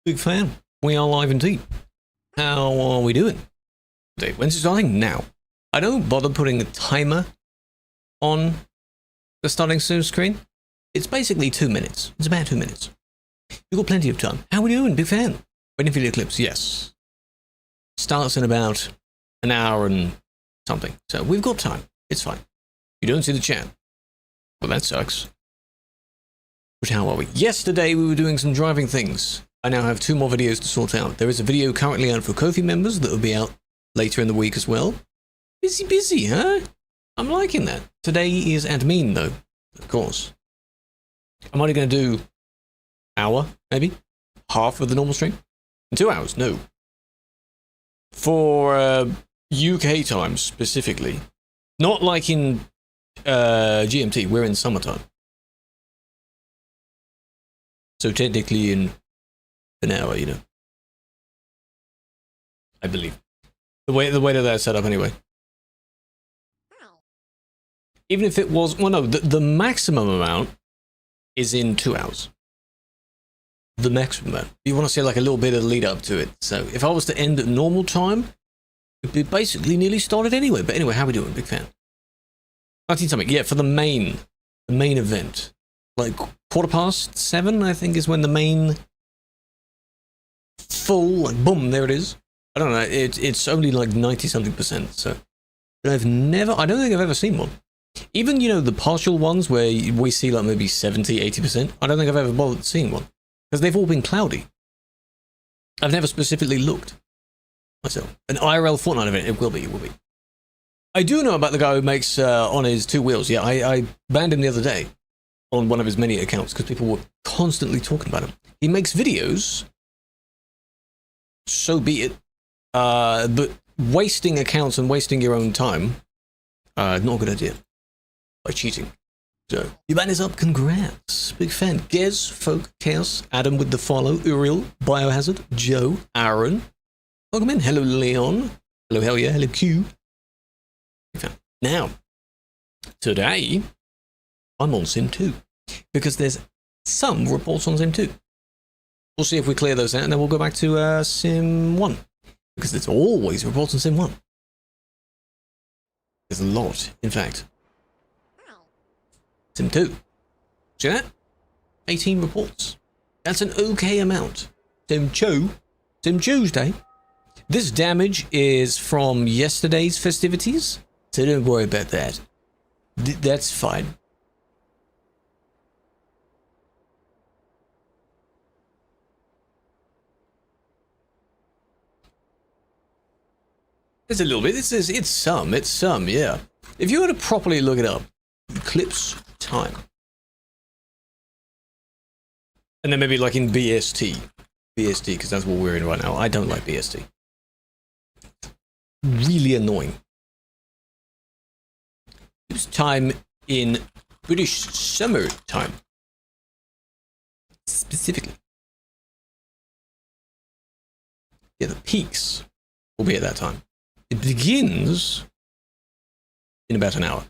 Big fan. We are live indeed. How are we doing? When's it starting? Now. I don't bother putting a timer on the starting soon screen. It's basically 2 minutes. It's about 2 minutes. You've got plenty of time. How are we doing? Big fan. Waiting for the eclipse. Yes. Starts in about an hour and something. So we've got time. It's fine. You don't see the chat. Well, that sucks. But how are we? Yesterday we were doing some driving things. I now have 2 more videos to sort out. There is a video currently out for Ko-fi members that will be out later in the week as well. Busy, huh? I'm liking that. Today is admin, though, of course. I'm only going to do an hour, maybe? Half of the normal stream? In 2 hours? No. For UK time, specifically. Not like in GMT. We're in summertime. So technically in an hour, you know. I believe. The way that that's set up anyway. Even if it was, well, no, the maximum amount is in 2 hours. The maximum amount. You want to say like a little bit of lead up to it. So if I was to end at normal time, it'd be basically nearly started anyway. But anyway, how we doing? Big fan. 19 something. Yeah, for the main event. Like 7:15, I think, is when the main full, like, boom, there it is. I don't know, it's only like 90-something%, so. But I don't think I've ever seen one. Even, you know, the partial ones where we see like maybe 70-80%, I don't think I've ever bothered seeing one. Because they've all been cloudy. I've never specifically looked myself. An IRL Fortnite event, it will be. I do know about the guy who makes on his 2 wheels. Yeah, I banned him the other day on one of his many accounts because people were constantly talking about him. He makes videos, so be it, but wasting accounts and wasting your own time, not a good idea. By cheating. So, your ban is up, congrats. Big fan. Gez, Folk, Chaos, Adam with the follow, Uriel, Biohazard, Joe, Aaron. Welcome in. Hello, Leon. Hello, hell yeah. Hello, Q. Big fan. Now, today, I'm on Sim 2. Because there's some reports on Sim 2. We'll see if we clear those out, and then we'll go back to Sim 1. Because there's always reports on Sim 1. There's a lot, in fact. Sim 2. See that? 18 reports. That's an okay amount. Sim Tuesday. This damage is from yesterday's festivities, so don't worry about that. That's fine. There's a little bit. It's some, yeah. If you were to properly look it up, Eclipse time. And then maybe like in BST, because that's what we're in right now. I don't like BST. Really annoying. Eclipse time in British summer time. Specifically. Yeah, the peaks will be at that time. It begins in about an hour.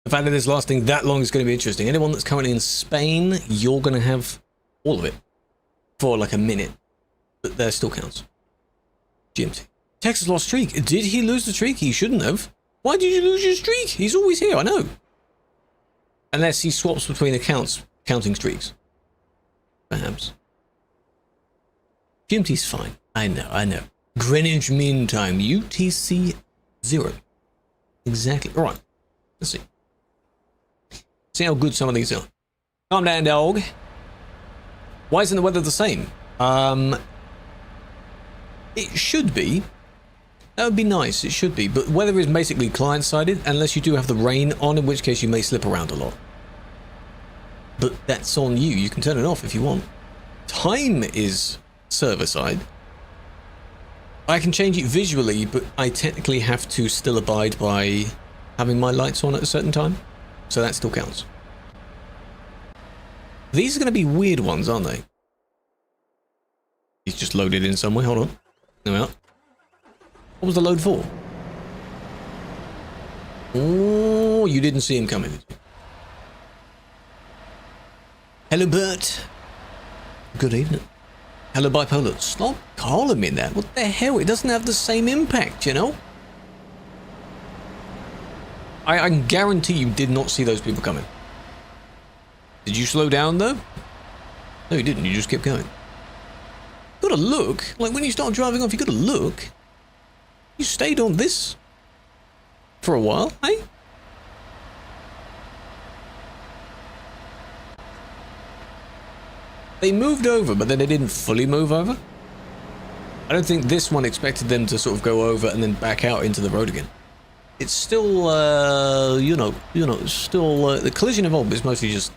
The fact that it's lasting that long is going to be interesting. Anyone that's currently in Spain, you're going to have all of it for like a minute. But that still counts. GMT. Texas lost streak. Did he lose the streak? He shouldn't have. Why did you lose your streak? He's always here, I know. Unless he swaps between accounts, counting streaks. Perhaps. GMT's fine. I know. Greenwich Mean Time. UTC 0. Exactly. Alright. Let's see. See how good some of these are. Calm down, dog. Why isn't the weather the same? It should be. That would be nice. It should be. But weather is basically client-sided, unless you do have the rain on, in which case you may slip around a lot. But that's on you. You can turn it off if you want. Time is server-side. I can change it visually, but I technically have to still abide by having my lights on at a certain time. So that still counts. These are going to be weird ones, aren't they? He's just loaded in somewhere. Hold on. No out. What was the load for? Oh, you didn't see him coming. Hello, Bert. Good evening. Hello, bipolar. Stop calling me that. What the hell? It doesn't have the same impact, you know? I can guarantee you did not see those people coming. Did you slow down, though? No, you didn't. You just kept going. You gotta look. Like, when you start driving off, you gotta look. You stayed on this for a while, eh? They moved over, but then they didn't fully move over. I don't think this one expected them to sort of go over and then back out into the road again. It's still, you know, still, the collision involved is mostly just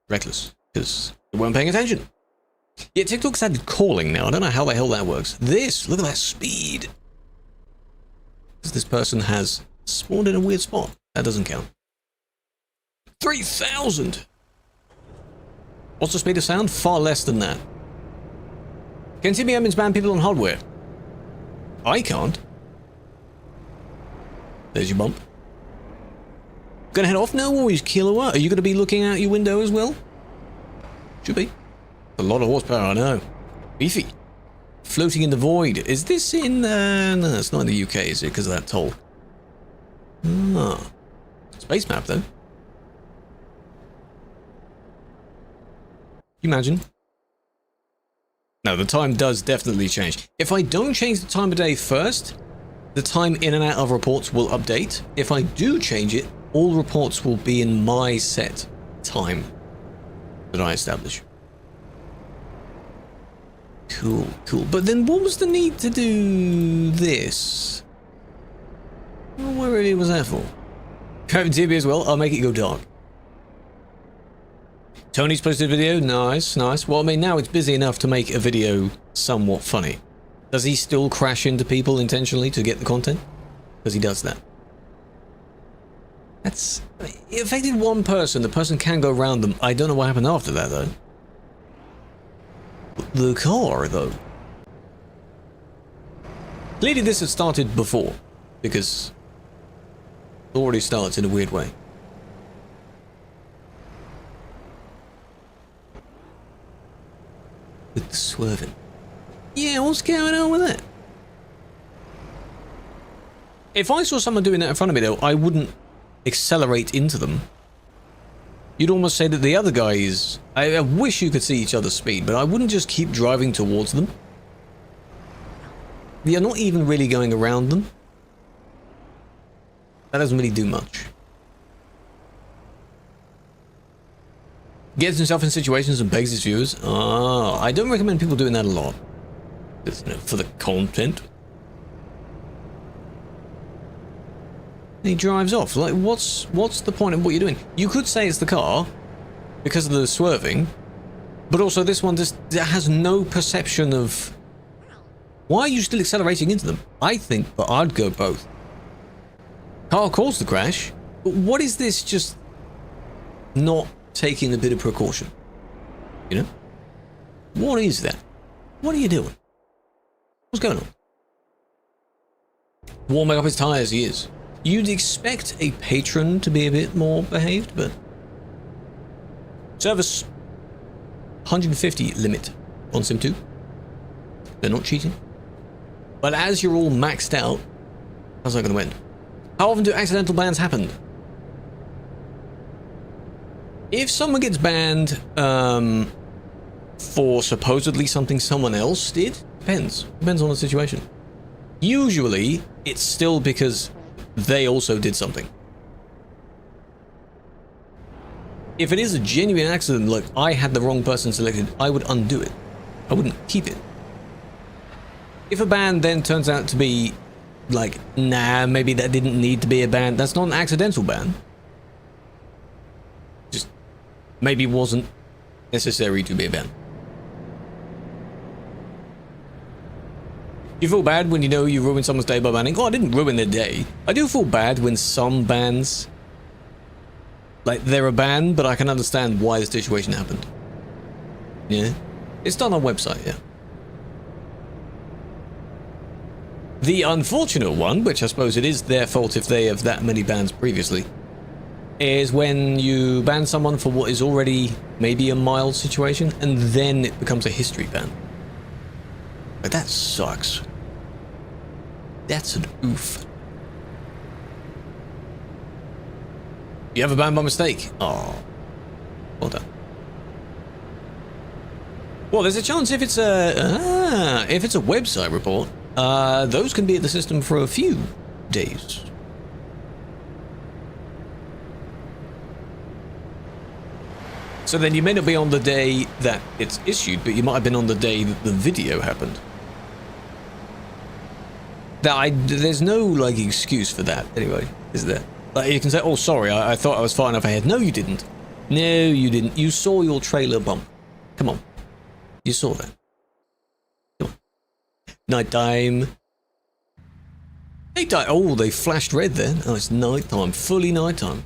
reckless, because they weren't paying attention. Yeah, TikTok started calling now. I don't know how the hell that works. This, look at that speed. This person has spawned in a weird spot. That doesn't count. 3,000! What's the speed of sound? Far less than that. Can TBMs ban people on hardware? I can't. There's your bump. Gonna head off now, or is Killua? Are you gonna be looking out your window as well? Should be. A lot of horsepower, I know. Beefy. Floating in the void. Is this in, no, it's not in the UK, is it? Because of that toll. Ah. Space map, though. Can you imagine? No, the time does definitely change. If I don't change the time of day first, the time in and out of reports will update. If I do change it, all reports will be in my set time that I establish. Cool, cool. But then what was the need to do this? Well, what really was that for? Having TV as well, I'll make it go dark. Tony's posted a video, nice, nice. Well, I mean, now it's busy enough to make a video somewhat funny. Does he still crash into people intentionally to get the content? Because he does that. That's... It affected one person, the person can go around them. I don't know what happened after that, though. The car, though. Clearly this had started before, because it already starts in a weird way. With the swerving. Yeah, what's going on with that? If I saw someone doing that in front of me, though, I wouldn't accelerate into them. You'd almost say that the other guy is... I wish you could see each other's speed, but I wouldn't just keep driving towards them. You're not even really going around them. That doesn't really do much. Gets himself in situations and begs his viewers. Ah, I don't recommend people doing that a lot. Just, you know, for the content. And he drives off. Like, what's the point of what you're doing? You could say it's the car because of the swerving, but also this one just has no perception of. Why are you still accelerating into them? I think, but I'd go both. Car caused the crash, but what is this just not taking a bit of precaution? You know? What is that? What are you doing? What's going on? Warming up his tires, he is. You'd expect a patron to be a bit more behaved, but... Service 150 limit on Sim 2. They're not cheating. But as you're all maxed out, how's that going to end? How often do accidental bans happen? If someone gets banned for supposedly something someone else did, depends. Depends on the situation. Usually, it's still because they also did something. If it is a genuine accident, like I had the wrong person selected, I would undo it. I wouldn't keep it. If a ban then turns out to be like, nah, maybe that didn't need to be a ban, that's not an accidental ban. Just maybe wasn't necessary to be a ban. You feel bad when you know you ruined someone's day by banning? Oh, I didn't ruin their day. I do feel bad when some bans, like, they're a ban, but I can understand why the situation happened. Yeah? It's done on website, yeah. The unfortunate one, which I suppose it is their fault if they have that many bans previously, is when you ban someone for what is already maybe a mild situation, and then it becomes a history ban. Like, that sucks. That's an oof. You have a ban by mistake. Oh, well done. Well, there's a chance if it's a website report, those can be at the system for a few days. So then you may not be on the day that it's issued, but you might have been on the day that the video happened. There's no, like, excuse for that, anyway, is there? Like, you can say, oh, sorry, I thought I was far enough ahead. No, you didn't. No, you didn't. You saw your trailer bump. Come on. You saw that. Come on. Nighttime. Nighttime. Oh, they flashed red then. Oh, it's nighttime. Fully nighttime.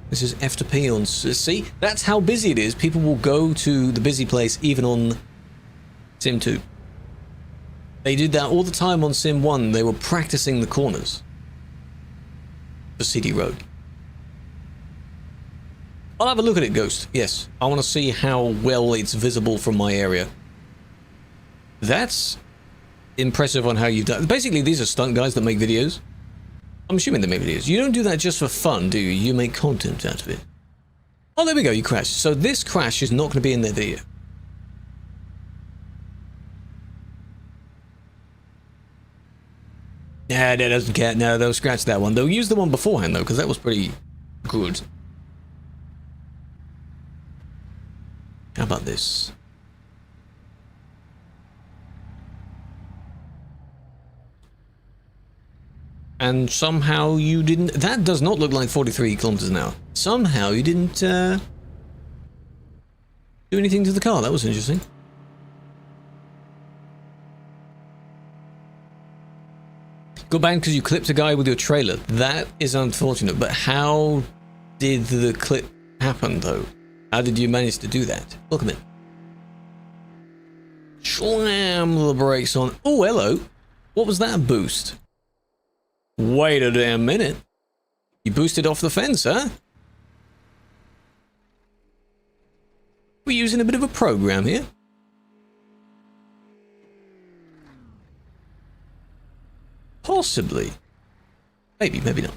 This is F to P on... See? That's how busy it is. People will go to the busy place even on Sim 2. They did that all the time on Sim 1. They were practicing the corners for CD Road. I'll have a look at it, Ghost. Yes. I want to see how well it's visible from my area. That's impressive on how you've done... Basically, these are stunt guys that make videos. I'm assuming they make videos. You don't do that just for fun, do you? You make content out of it. Oh, there we go. You crashed. So this crash is not going to be in their video. Nah, that doesn't count. No, they'll scratch that one. They'll use the one beforehand, though, because that was pretty good. How about this? And somehow you didn't... That does not look like 43 kilometers an hour. Somehow you didn't do anything to the car. That was interesting. Got banned because you clipped a guy with your trailer. That is unfortunate, but how did the clip happen, though? How did you manage to do that? Welcome in. Slam the brakes on. Oh, hello. What was that boost? Wait a damn minute. You boosted off the fence, huh? We're using a bit of a program here. Possibly. Maybe, maybe not.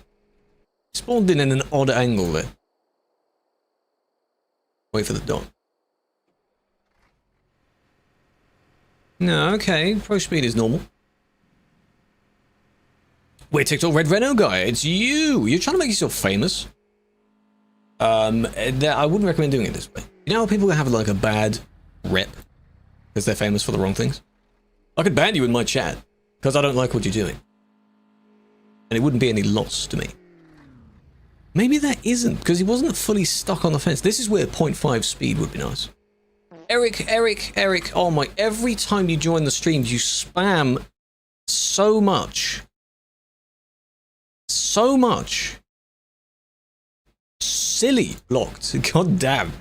Spawned in an odd angle there. Wait for the dot. No, okay. Pro speed is normal. We're TikTok Red Renault guy. It's you. You're trying to make yourself famous. I wouldn't recommend doing it this way. You know how people have like a bad rep because they're famous for the wrong things? I could ban you in my chat because I don't like what you're doing. And it wouldn't be any loss to me. Maybe that isn't, because he wasn't fully stuck on the fence. This is where 0.5 speed would be nice. Eric, oh my, every time you join the streams, you spam so much. So much. Silly blocked. God damn.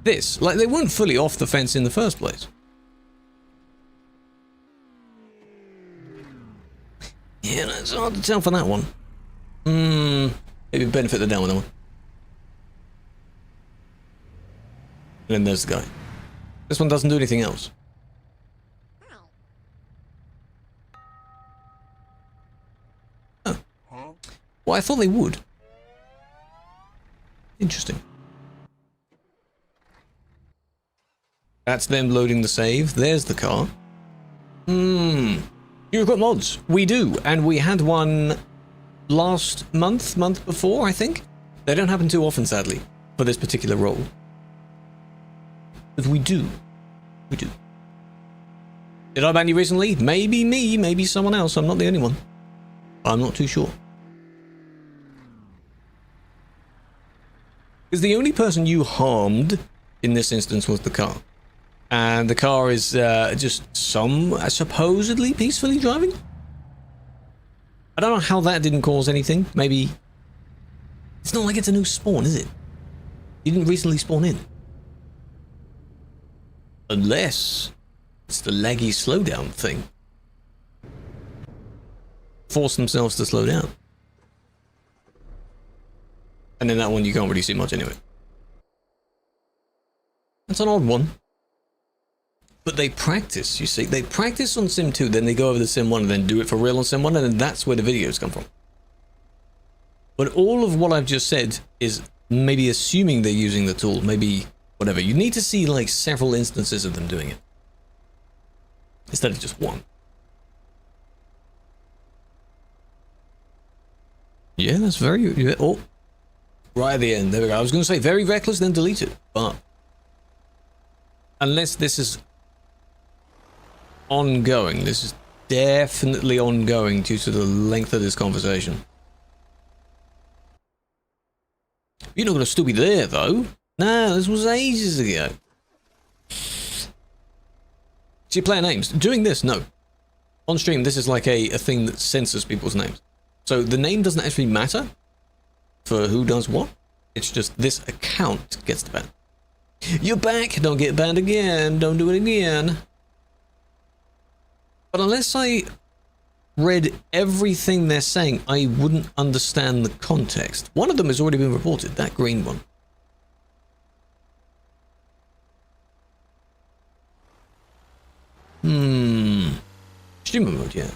This, like, they weren't fully off the fence in the first place. Yeah, it's hard to tell for that one. Maybe benefit the down with that one. And then there's the guy. This one doesn't do anything else. Oh. Well, I thought they would. Interesting. That's them loading the save. There's the car. You've got mods. We do, and we had one last month before, I think. They don't happen too often, sadly, for this particular role. But we do. We do. Did I ban you recently? Maybe me, maybe someone else. I'm not the only one. I'm not too sure. Because the only person you harmed in this instance was the car. And the car is just supposedly peacefully driving? I don't know how that didn't cause anything. Maybe... It's not like it's a new spawn, is it? You didn't recently spawn in. Unless it's the laggy slowdown thing. force themselves to slow down. And then that one you can't really see much anyway. That's an odd one. But they practice, you see. They practice on Sim 2, then they go over to Sim 1 and then do it for real on Sim 1, and then that's where the videos come from. But all of what I've just said is maybe assuming they're using the tool, maybe whatever. You need to see like several instances of them doing it. Instead of just one. Yeah, that's very... Oh, right at the end. There we go. I was going to say very reckless, then delete it. But unless this is ongoing, this is definitely ongoing due to the length of this conversation. You're not going to still be there, though. No, this was ages ago. See, player names. Doing this, no. On stream, this is like a thing that censors people's names. So the name doesn't actually matter for who does what. It's just this account gets the ban. You're back. Don't get banned again. Don't do it again. But unless I read everything they're saying, I wouldn't understand the context. One of them has already been reported, that green one. Streamer mode, yeah.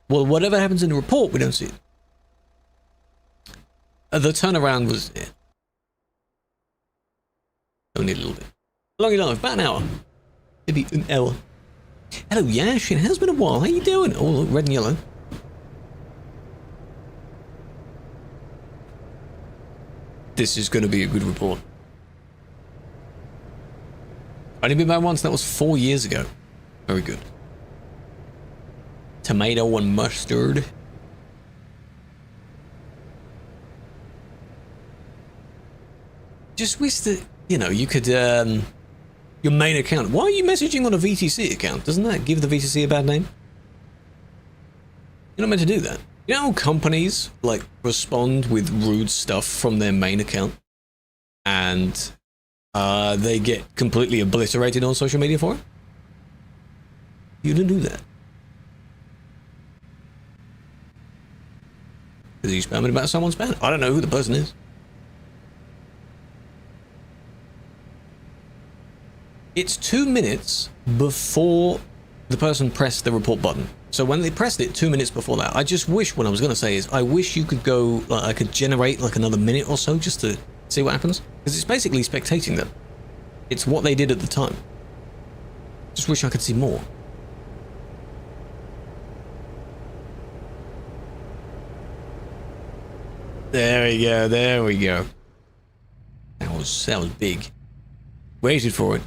Well, whatever happens in the report, we don't see it. The turnaround was... Yeah. Only a little bit. How long are you live? About an hour. Maybe an hour. Hello, Yash. It has been a while. How you doing? Oh, look, red and yellow. This is going to be a good report. Only been banned once. That was 4 years ago. Very good. Tomato and mustard. Just wish that, you know, you could, your main account. Why are you messaging on a VTC account? Doesn't that give the VTC a bad name? You're not meant to do that. You know how companies, like, respond with rude stuff from their main account? And, they get completely obliterated on social media for it? You didn't do that. Is he spamming about someone's ban? I don't know who the person is. It's 2 minutes before the person pressed the report button. So when they pressed it 2 minutes before that, I just wish, what I was going to say is, I wish you could go, like, I could generate like another minute or so just to see what happens. Because it's basically spectating them. It's what they did at the time. Just wish I could see more. There we go, there we go. That was big. Waited for it.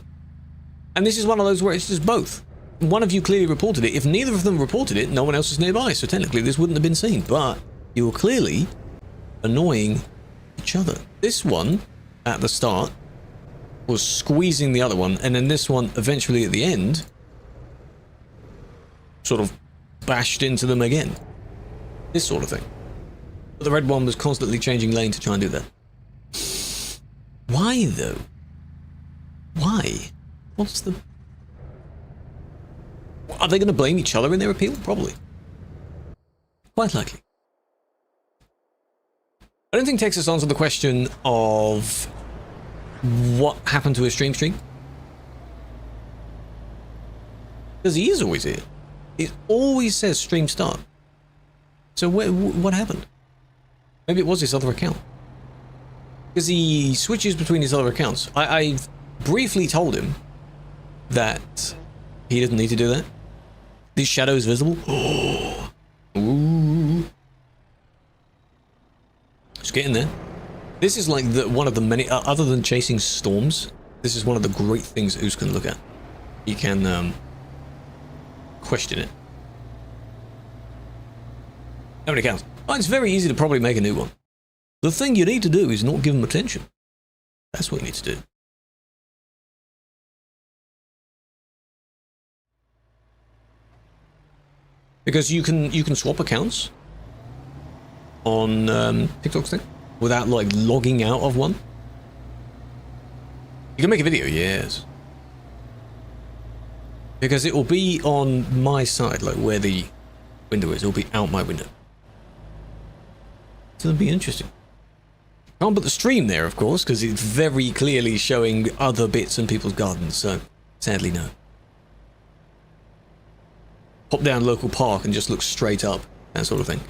And this is one of those where it's just both. One of you clearly reported it. If neither of them reported it, no one else is nearby, so technically this wouldn't have been seen. But you were clearly annoying each other. This one, at the start, was squeezing the other one, and then this one, eventually at the end, sort of bashed into them again. This sort of thing. But the red one was constantly changing lane to try and do that. Why, though? Why? What's the... Are they going to blame each other in their appeal? Probably. Quite likely. I don't think takes us on to the question of what happened to his stream. Because he is always here. It always says stream start. So what happened? Maybe it was his other account. Because he switches between his other accounts. I briefly told him that he doesn't need to do that. These shadows visible. Oh. Ooh. Just get in there. This is like one of the many, other than chasing storms, this is one of the great things Oos can look at. He can question it. How many accounts? Oh, it's very easy to probably make a new one. The thing you need to do is not give them attention. That's what you need to do. Because you can swap accounts on TikTok's thing without like logging out of one. You can make a video, yes. Because it will be on my side, like where the window is. It will be out my window. So it'll be interesting. Can't put the stream there, of course, because it's very clearly showing other bits in people's gardens, so sadly no. Pop down local park and just look straight up, that sort of thing.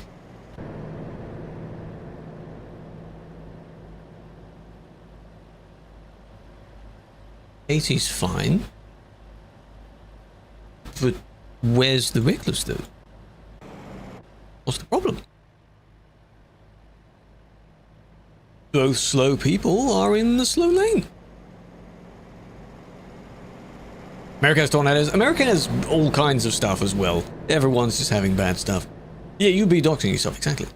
'80's fine. But where's the reckless though? What's the problem? Both slow people are in the slow lane. America has tornadoes. America has all kinds of stuff as well. Everyone's just having bad stuff. Yeah, you'd be doxing yourself, exactly.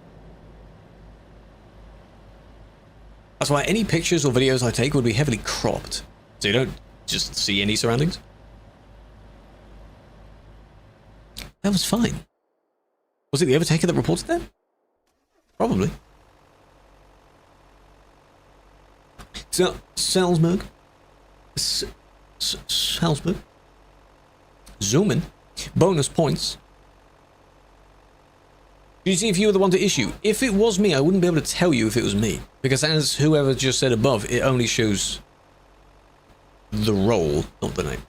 That's why any pictures or videos I take would be heavily cropped, so you don't just see any surroundings. That was fine. Was it the overtaker that reported that? Probably. So, Salzburg. Salzburg. Zoom in. Bonus points. Do you see if you were the one to issue? If it was me, I wouldn't be able to tell you if it was me. Because as whoever just said above, it only shows the role, not the name.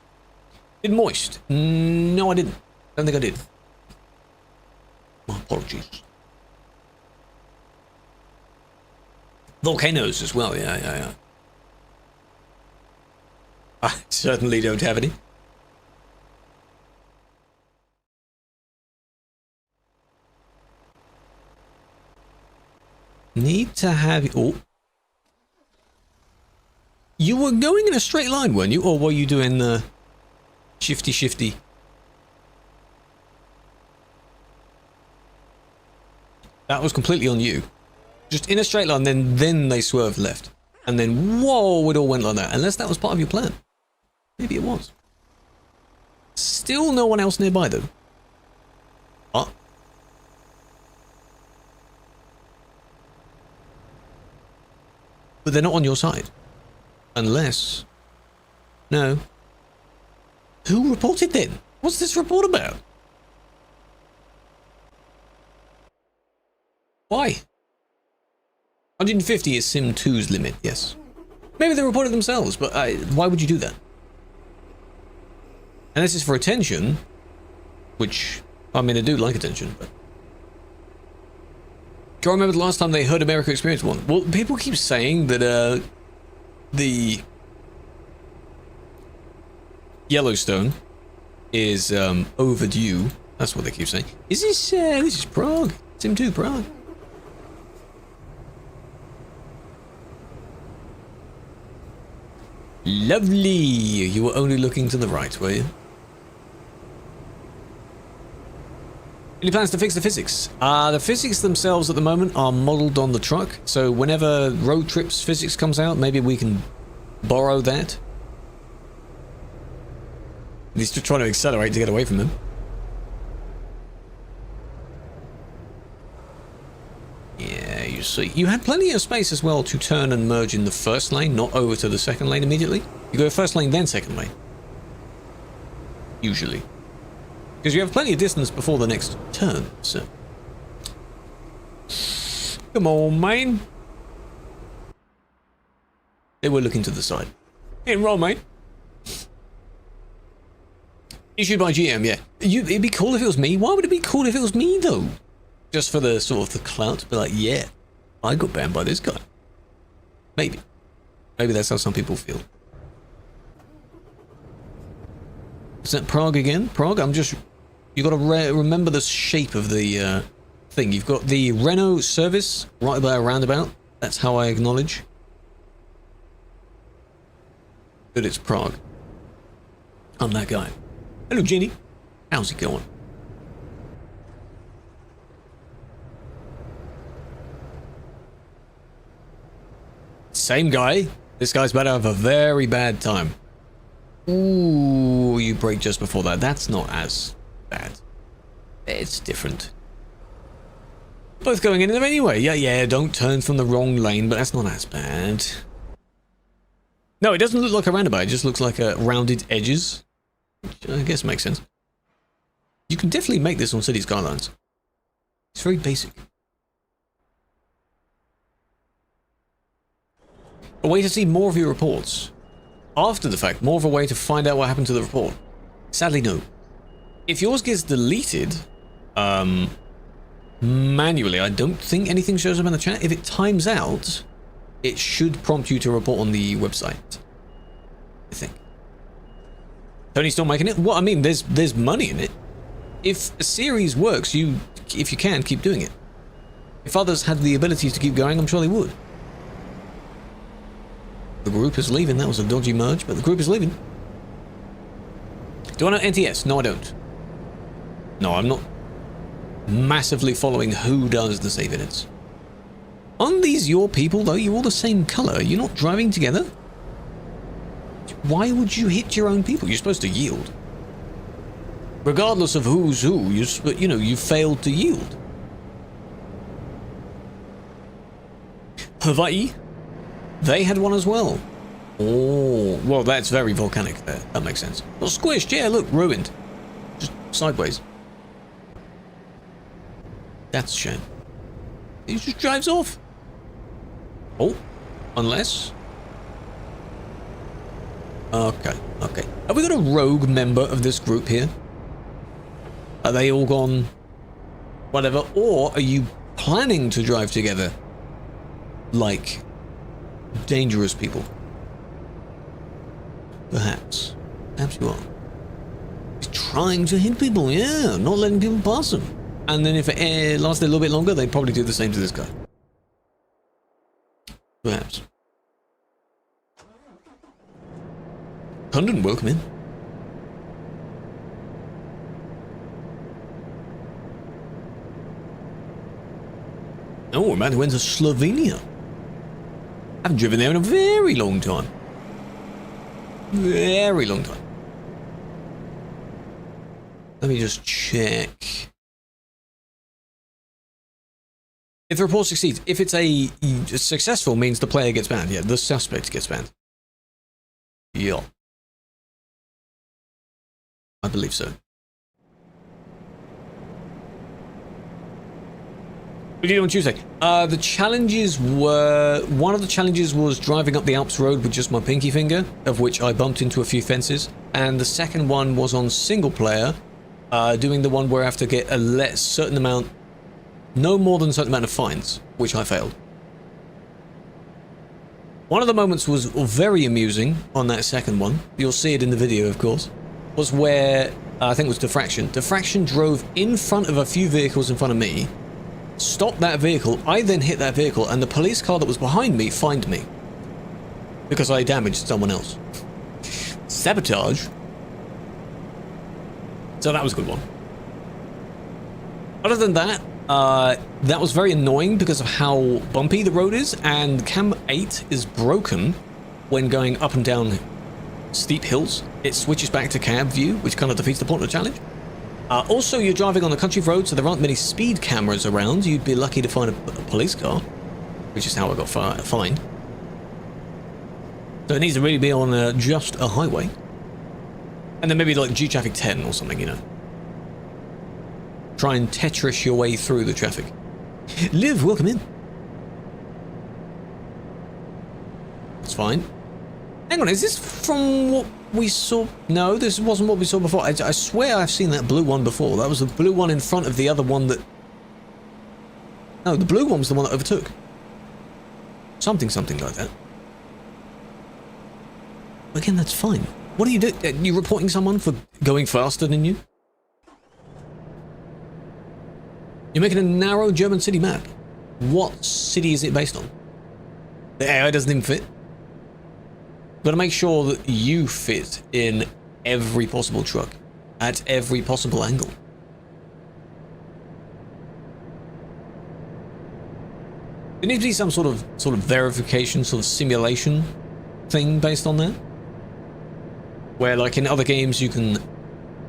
Did Moist? No, I didn't. Don't think I did. My apologies. Volcanoes as well, yeah. I certainly don't have any. Need to have... Oh. You were going in a straight line, weren't you? Or were you doing the shifty? That was completely on you. Just in a straight line, then they swerved left. And then, whoa, it all went like that. Unless that was part of your plan. Maybe it was. Still no one else nearby, though. Ah. But they're not on your side. Unless... No. Who reported then? What's this report about? Why? 150 is Sim 2's limit, yes. Maybe they reported themselves, but why would you do that? Unless it's for attention, which, I mean, I do like attention, but... Do you remember the last time they heard America experienced one? Well, people keep saying that, the Yellowstone is, overdue. That's what they keep saying. Is this is Prague. Sim 2 Prague. Lovely! You were only looking to the right, were you? Any plans to fix the physics? The physics themselves at the moment are modeled on the truck, so whenever Road Trips physics comes out, maybe we can borrow that. He's just trying to accelerate to get away from them. Yeah, you see. You had plenty of space as well to turn and merge in the first lane, not over to the second lane immediately. You go first lane, then second lane. Usually. Because you have plenty of distance before the next turn, so... Come on, man. They were looking to the side. Hey, roll, mate. Issued by GM, yeah. It'd be cool if it was me. Why would it be cool if it was me, though? Just for the sort of the clout, be like, yeah, I got banned by this guy. Maybe. Maybe that's how some people feel. Is that Prague again? Prague? I'm just... You gotta remember the shape of the thing. You've got the Renault service right by a roundabout. That's how I acknowledge that it's Prague. I'm that guy. Hello, Jenny. How's it going? Same guy. This guy's about to have a very bad time. Ooh, you brake just before that. That's not as bad. It's different. Both going in there anyway. Yeah, don't turn from the wrong lane, but that's not as bad. No, it doesn't look like a roundabout. It just looks like a rounded edges. Which I guess makes sense. You can definitely make this on City Skylines. It's very basic. A way to see more of your reports. After the fact, more of a way to find out what happened to the report. Sadly, no. If yours gets deleted, manually, I don't think anything shows up in the chat. If it times out, it should prompt you to report on the website. I think. Tony's still making it? Well, I mean, there's money in it. If a series works, if you can, keep doing it. If others had the ability to keep going, I'm sure they would. The group is leaving. That was a dodgy merge, but the group is leaving. Do I know NTS? No, I don't. No, I'm not massively following who does the save edits. Aren't these your people, though? You're all the same color. You're not driving together? Why would you hit your own people? You're supposed to yield. Regardless of who's who, you failed to yield. Hawaii? They had one as well. Oh, well, that's very volcanic there. That makes sense. Well, squished, yeah, look, ruined. Just sideways. That's a shame. He just drives off. Oh, unless... Okay. Have we got a rogue member of this group here? Are they all gone... whatever? Or are you planning to drive together? Like... dangerous people? Perhaps. Perhaps you are. He's trying to hit people, yeah, not letting people pass them. And then if it lasted a little bit longer, they'd probably do the same to this guy. Perhaps. Condon, welcome in. Oh, a man who went to Slovenia. I haven't driven there in a very long time. Very long time. Let me just check. If the report succeeds, if it's a successful, means the player gets banned. Yeah, the suspect gets banned. Yeah. I believe so. We did on Tuesday. The challenges were... one of the challenges was driving up the Alps road with just my pinky finger, of which I bumped into a few fences. And the second one was on single player, doing the one where I have to get a certain amount... no more than a certain amount of fines, which I failed. One of the moments was very amusing on that second one. You'll see it in the video, of course. Was where, I think it was Diffraction. Diffraction drove in front of a few vehicles in front of me, stopped that vehicle, I then hit that vehicle, and the police car that was behind me fined me. Because I damaged someone else. Sabotage. So that was a good one. Other than that, that was very annoying because of how bumpy the road is, and Cam 8 is broken when going up and down steep hills. It switches back to cab view, which kind of defeats the point of the challenge. Also, you're driving on a country road, so there aren't many speed cameras around. You'd be lucky to find a police car, which is how I got fined. So it needs to really be on just a highway. And then maybe like G traffic 10 or something, you know. Try and Tetris your way through the traffic. Liv, welcome in. That's fine. Hang on, is this from what we saw? No, this wasn't what we saw before. I swear I've seen that blue one before. That was the blue one in front of the other one that... no, the blue one was the one that overtook. Something like that. Again, that's fine. What are you doing? Are you reporting someone for going faster than you? You're making a narrow German city map. What city is it based on? The AI doesn't even fit. Got to make sure that you fit in every possible truck at every possible angle. There needs to be some sort of verification, sort of simulation thing based on that, where, like in other games, you can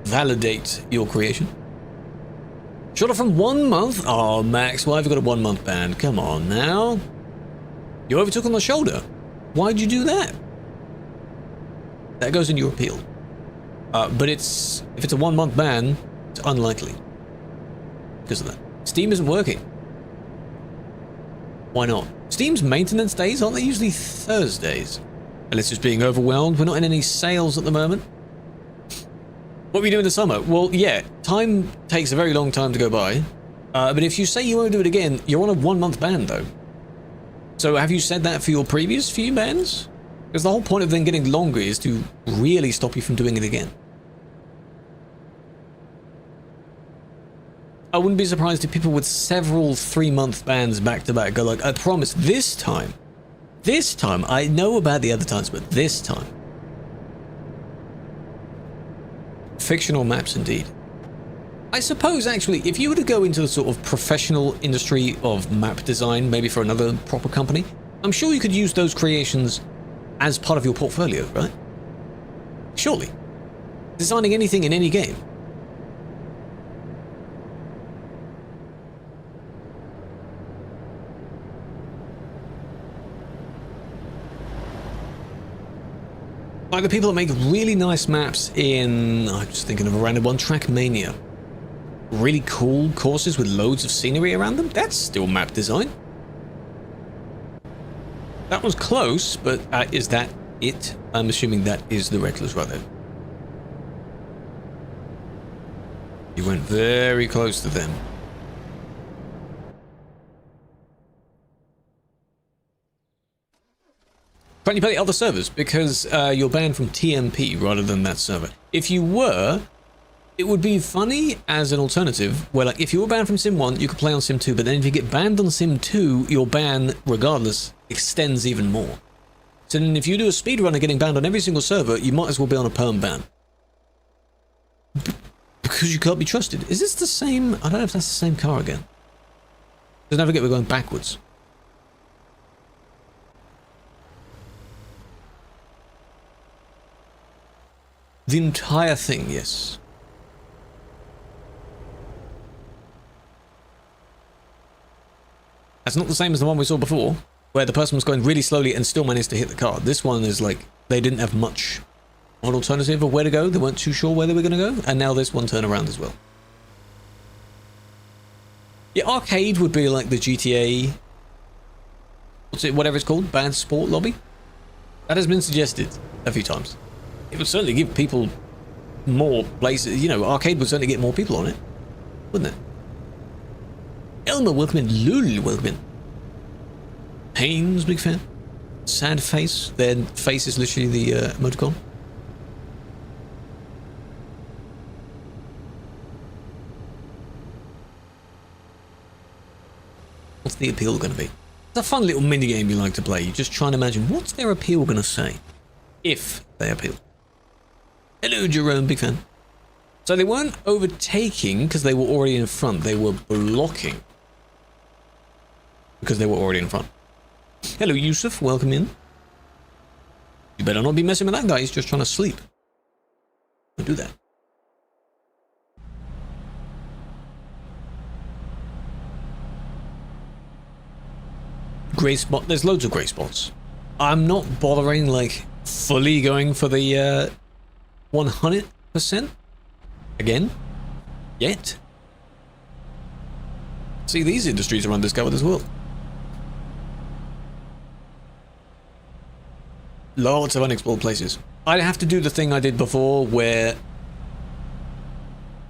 validate your creation. Shorter from 1 month? Oh, Max, why have you got a 1 month ban? Come on now. You overtook on the shoulder. Why'd you do that? That goes in your appeal. But if it's a 1 month ban, it's unlikely because of that. Steam isn't working. Why not? Steam's maintenance days, aren't they usually Thursdays? Unless it's being overwhelmed. We're not in any sales at the moment. What are we doing in the summer? Well, yeah, time takes a very long time to go by. But if you say you won't do it again, you're on a 1 month ban though. So have you said that for your previous few bans? Because the whole point of then getting longer is to really stop you from doing it again. I wouldn't be surprised if people with several 3-month bans back to back go like, I promise this time, I know about the other times, but this time. Fictional maps indeed. I suppose actually, if you were to go into the sort of professional industry of map design, maybe for another proper company, I'm sure you could use those creations as part of your portfolio, right? Surely. Designing anything in any game. Like the people that make really nice maps in, I'm just thinking of a random one, Trackmania. Really cool courses with loads of scenery around them. That's still map design. That was close, but is that it? I'm assuming that is the Reckless right there. You went very close to them. Can you play other servers? Because you're banned from TMP rather than that server. If you were, it would be funny as an alternative, where like if you were banned from Sim 1, you could play on Sim 2, but then if you get banned on Sim 2, your ban, regardless, extends even more. So then if you do a speedrunner getting banned on every single server, you might as well be on a perm ban. Because you can't be trusted. Is this the same? I don't know if that's the same car again. Because don't forget we're going backwards. The entire thing, yes. That's not the same as the one we saw before, where the person was going really slowly and still managed to hit the car. This one is like, they didn't have much of an alternative of where to go. They weren't too sure where they were going to go, and now this one turned around as well. Yeah, arcade would be like the GTA, whatever it's called, Bad Sport Lobby. That has been suggested a few times. It would certainly give people more places. You know, arcade would certainly get more people on it, wouldn't it? Elmer, welcome in. Lul, welcome in. Haynes, big fan. Sad face. Their face is literally the emoticon. What's the appeal going to be? It's a fun little mini game you like to play. You're just trying to imagine what's their appeal going to say, if they appeal. Hello, Jerome, big fan. So they weren't overtaking because they were already in front. They were blocking because they were already in front. Hello, Yusuf, welcome in. You better not be messing with that guy. He's just trying to sleep. Don't do that. Grey spot. There's loads of grey spots. I'm not bothering like fully going for the 100% again yet. See, these industries are undiscovered as well. Lots of unexplored places. I'd have to do the thing I did before where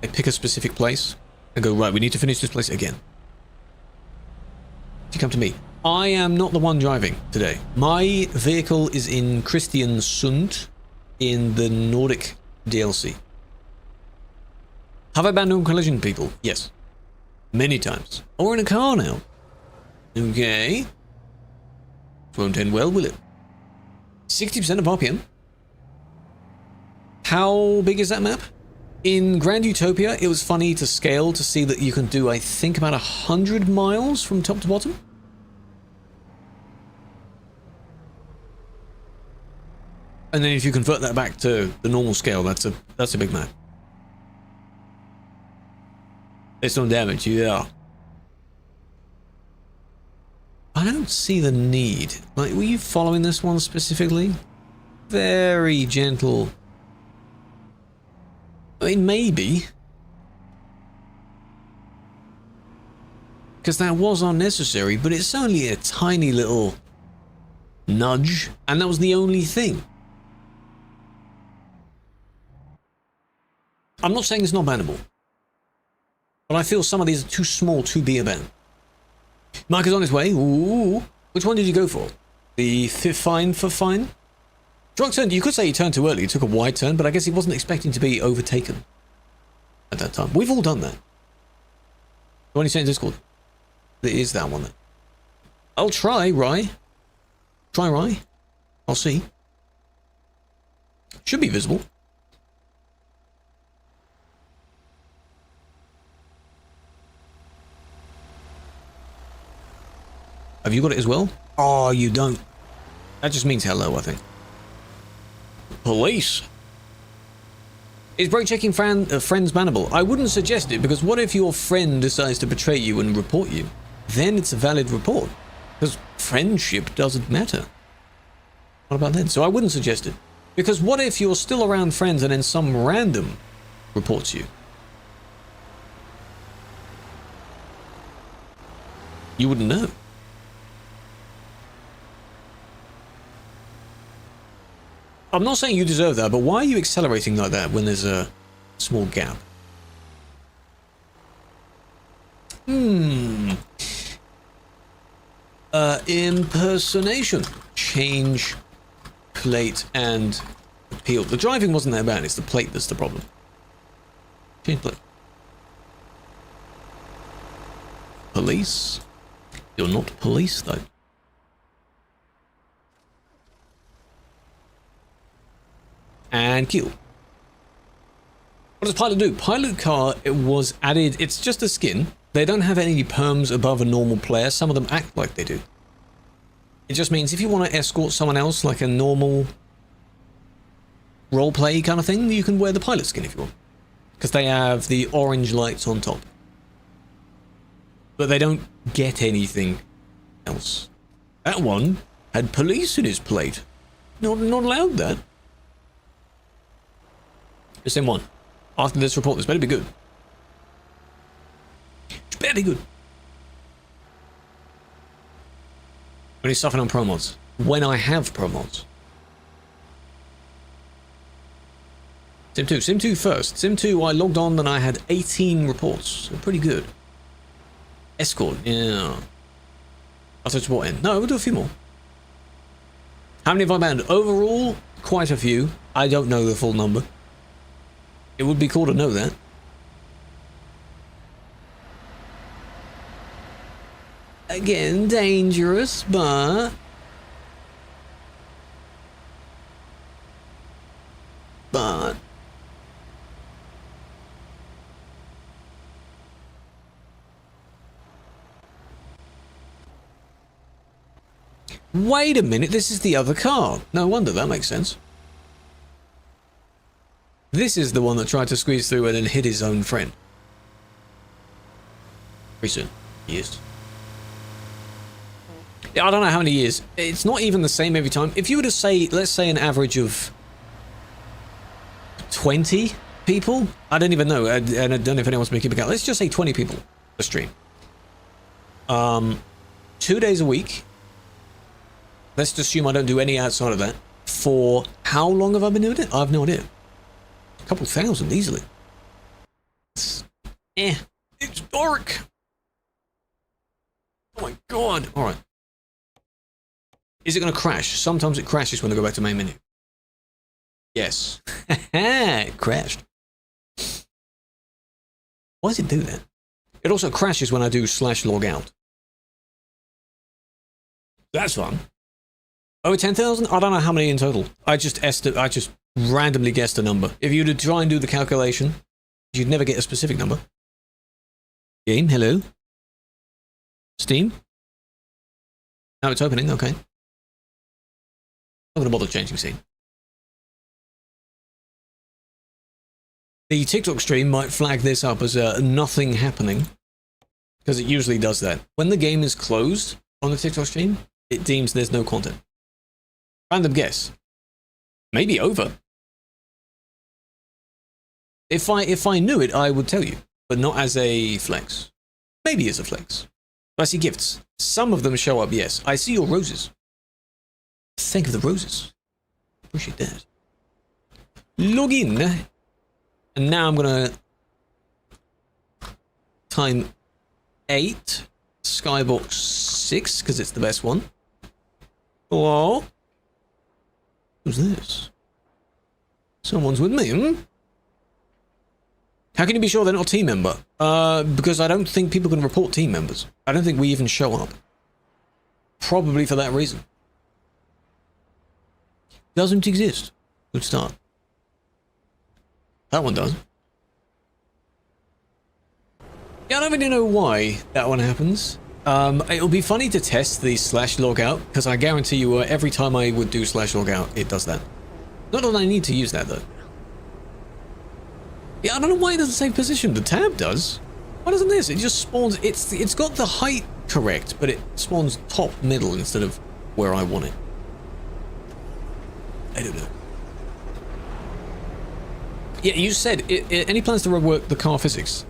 I pick a specific place and go, right, we need to finish this place again. If you come to me. I am not the one driving today. My vehicle is in Kristiansund in the Nordic DLC. Have I banned OnkelJimm people? Yes. Many times. Oh, we're in a car now. Okay. Won't end well, will it? 60% of RPM. How big is that map? In Grand Utopia, it was funny to scale to see that you can do, I think, about 100 miles from top to bottom. And then if you convert that back to the normal scale, that's a big map. Based on damage, yeah. I don't see the need. Like, were you following this one specifically? Very gentle I mean, maybe. Because that was unnecessary, but it's only a tiny little nudge, and that was the only thing. I'm not saying it's not bannable, but I feel some of these are too small to be a ban. Mark is on his way. Ooh. Which one did you go for? The fine for fine? Drunk turned, you could say he turned too early. He took a wide turn, but I guess he wasn't expecting to be overtaken at that time. We've all done that. The one you sent in Discord. It is that one then. I'll try, Rye. Try Rye. I'll see. Should be visible. Have you got it as well? Oh, you don't. That just means hello, I think. Police. Is brake checking friends bannable? I wouldn't suggest it, because what if your friend decides to betray you and report you? Then it's a valid report. Because friendship doesn't matter. What about that? So I wouldn't suggest it. Because what if you're still around friends and then some random reports you? You wouldn't know. I'm not saying you deserve that, but why are you accelerating like that when there's a small gap? Impersonation. Change plate and appeal. The driving wasn't that bad, it's the plate that's the problem. Change plate. Police? You're not police, though. And kill. What does Pilot do? Pilot car, it was added, it's just a skin. They don't have any perms above a normal player. Some of them act like they do. It just means if you want to escort someone else like a normal roleplay kind of thing, you can wear the pilot skin if you want. Because they have the orange lights on top. But they don't get anything else. That one had police in his plate. Not allowed that. The same one. After this report, this better be good. It's better be good. When he's suffering on pro mods. When I have pro mods. Sim 2. Sim 2 first. Sim 2, I logged on and I had 18 reports. So pretty good. Escort. Yeah. After support end. No, we'll do a few more. How many have I banned? Overall, quite a few. I don't know the full number. It would be cool to know that. Again, dangerous, but... Wait a minute, this is the other car. No wonder, that makes sense. This is the one that tried to squeeze through and then hit his own friend. Recent years. Yeah, I don't know how many years. It's not even the same every time. If you were to say, let's say an average of 20 people, I don't even know, and I don't know if anyone wants me to keep a count. Let's just say 20 people a stream. 2 days a week. Let's just assume I don't do any outside of that. For how long have I been doing it? I have no idea. A couple thousand easily. It's dark. Oh my god. Alright. Is it going to crash? Sometimes it crashes when I go back to main menu. Yes. It crashed. Why does it do that? It also crashes when I do /logout. That's fun. Over 10,000? I don't know how many in total. I just randomly guessed a number. If you were to try and do the calculation, you'd never get a specific number. Game, hello. Steam? Now it's opening, okay. I'm not going to bother changing scene. The TikTok stream might flag this up as nothing happening, because it usually does that. When the game is closed on the TikTok stream, it deems there's no content. Random guess. Maybe over. If I knew it, I would tell you, but not as a flex. Maybe as a flex. I see gifts. Some of them show up, yes. I see your roses. Thank you for the roses. Appreciate that. Log in. And now I'm gonna time 8, skybox 6, because it's the best one. Hello? Who's this? Someone's with me, hmm? How can you be sure they're not a team member? Because I don't think people can report team members. I don't think we even show up. Probably for that reason. Doesn't exist. Good start. That one does. Yeah, I don't really know why that one happens. It'll be funny to test the /logout, because I guarantee you every time I would do /logout, it does that. Not that I need to use that, though. Yeah, I don't know why it doesn't save position. The tab does. Why doesn't this? It just spawns... It's got the height correct, but it spawns top middle instead of where I want it. I don't know. Yeah, you said, any plans to rework the car physics?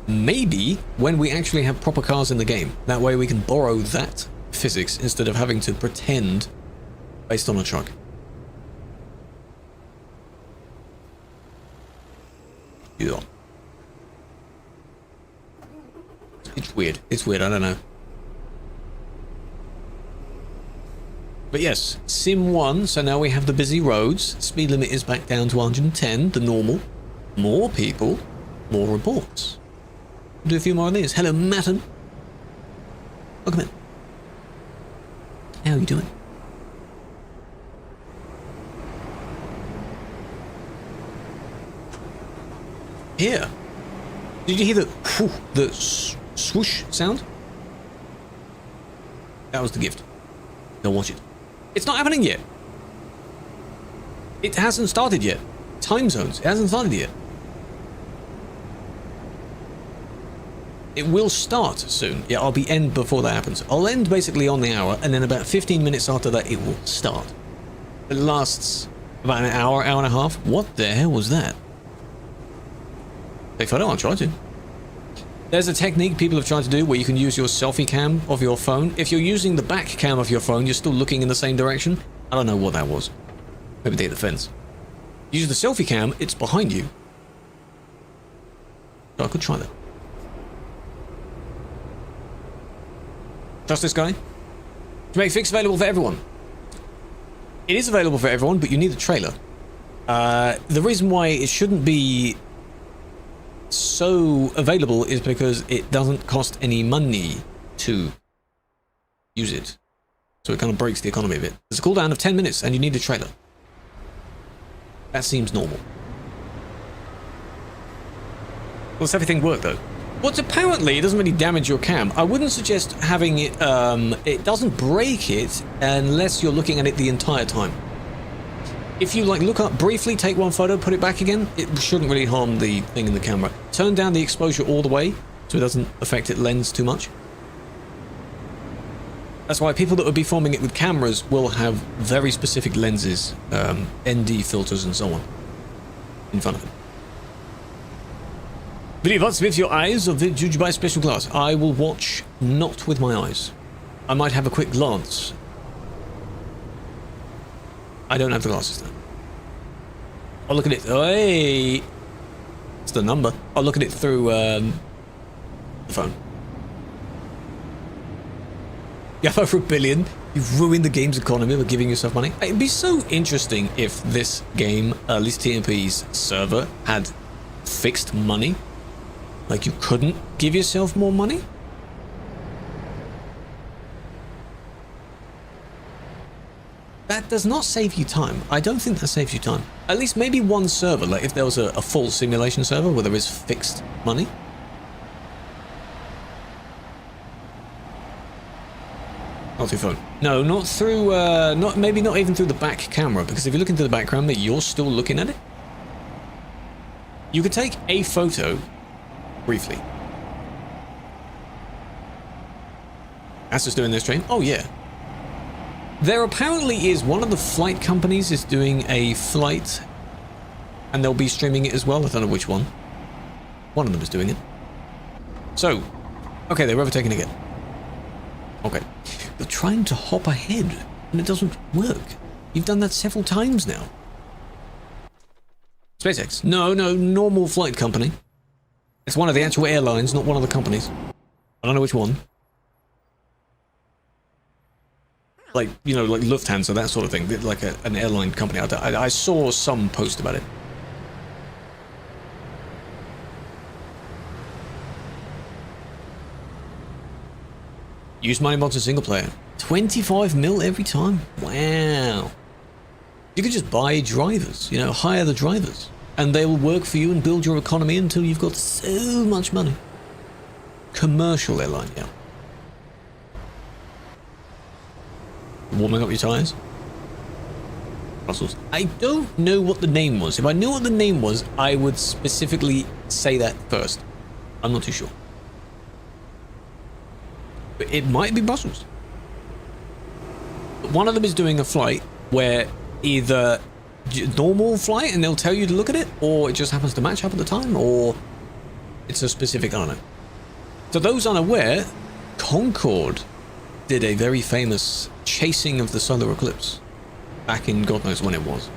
Maybe when we actually have proper cars in the game. That way we can borrow that physics instead of having to pretend based on a truck. Yeah. It's weird. It's weird. I don't know. But yes, Sim 1, so now we have the busy roads. Speed limit is back down to 110, the normal. More people, more reports. We'll do a few more of these. Hello, Matten. Welcome in. How are you doing? Here. Did you hear the swoosh sound? That was the gift. Go watch it. It's not happening yet. It hasn't started yet. Time zones. It hasn't started yet. It will start soon. Yeah, I'll be end before that happens. I'll end basically on the hour, and then about 15 minutes after that, it will start. It lasts about an hour, hour and a half. What the hell was that? Take photo, I'll try to. There's a technique people have tried to do where you can use your selfie cam of your phone. If you're using the back cam of your phone, you're still looking in the same direction. I don't know what that was. Maybe they hit the fence. Use the selfie cam, it's behind you. So I could try that. Trust this guy? To make fix available for everyone. It is available for everyone, but you need a trailer. The reason why it shouldn't be so available is because it doesn't cost any money to use it. So it kind of breaks the economy a bit. There's a cooldown of 10 minutes and you need a trailer. That seems normal. Well, does everything work though? Well, apparently it doesn't really damage your cam. I wouldn't suggest having it, it doesn't break it unless you're looking at it the entire time. If you like look up briefly, take one photo, put it back again, it shouldn't really harm the thing in the camera. Turn down the exposure all the way so it doesn't affect its lens too much. That's why people that would be filming it with cameras will have very specific lenses, ND filters and so on in front of it. Video what's with your eyes or did you buy special glass? I will watch not with my eyes. I might have a quick glance. I don't have the glasses though. I'll look at it. Hey, it's the number. I'll look at it through the phone. You have over $1 billion. You've ruined the game's economy by giving yourself money. It'd be so interesting if this game, at least TMP's server, had fixed money. Like you couldn't give yourself more money. That does not save you time. I don't think that saves you time. At least maybe one server, like if there was a full simulation server where there is fixed money. Not through phone. No, not through, maybe not even through the back camera, because if you look into the back camera, you're still looking at it. You could take a photo briefly. Astrous doing this stream? Oh yeah. There apparently is one of the flight companies is doing a flight And they'll be streaming it as well. I don't know which one. One of them is doing it. So, okay, they're overtaking again. Okay. You're trying to hop ahead, and it doesn't work. You've done that several times now. SpaceX. No, normal flight company. It's one of the actual airlines, not one of the companies. I don't know which one. Like, you know, like Lufthansa, that sort of thing. Like an airline company. I saw some post about it. Use money mods in single player. 25 mil every time. Wow. You could just buy drivers, you know, hire the drivers. And they will work for you and build your economy until you've got so much money. Commercial airline, yeah. Warming up your tyres. Brussels. I don't know what the name was. If I knew what the name was, I would specifically say that first. I'm not too sure. But it might be Brussels. One of them is doing a flight where either normal flight and they'll tell you to look at it, or it just happens to match up at the time, or it's a specific, I don't know. So those unaware, Concorde did a very famous chasing of the solar eclipse back in God knows when it was.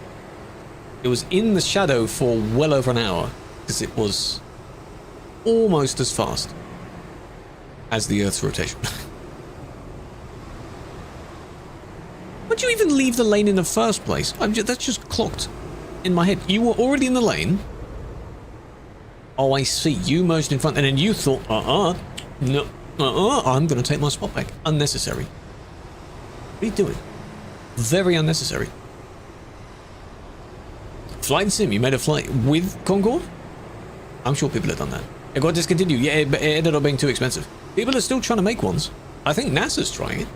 It was in the shadow for well over an hour because it was almost as fast as the Earth's rotation. Why'd you even leave the lane in the first place? That's just clocked in my head. You were already in the lane. Oh, I see. You merged in front, and then you thought, no, I'm going to take my spot back. Unnecessary. What are you doing? Very unnecessary. Flight sim, you made a flight with Concorde? I'm sure people have done that. It got discontinued. Yeah, it ended up being too expensive. People are still trying to make ones. I think NASA's trying it.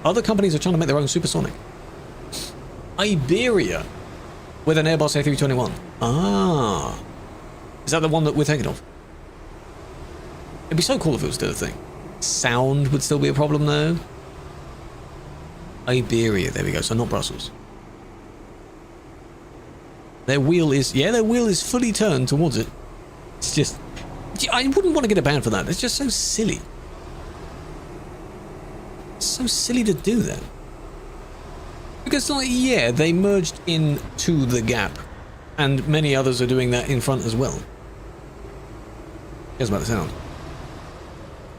Other companies are trying to make their own supersonic. Iberia with an Airbus A321. Ah. Is that the one that we're taking off? It'd be so cool if it was still a thing. Sound would still be a problem though. Iberia, there we go, so not Brussels. Their wheel is fully turned towards it. It's just, I wouldn't want to get a ban for that. It's just so silly. It's so silly to do that. Because, like, yeah, they merged into the gap, and many others are doing that in front as well. Here's about the sound.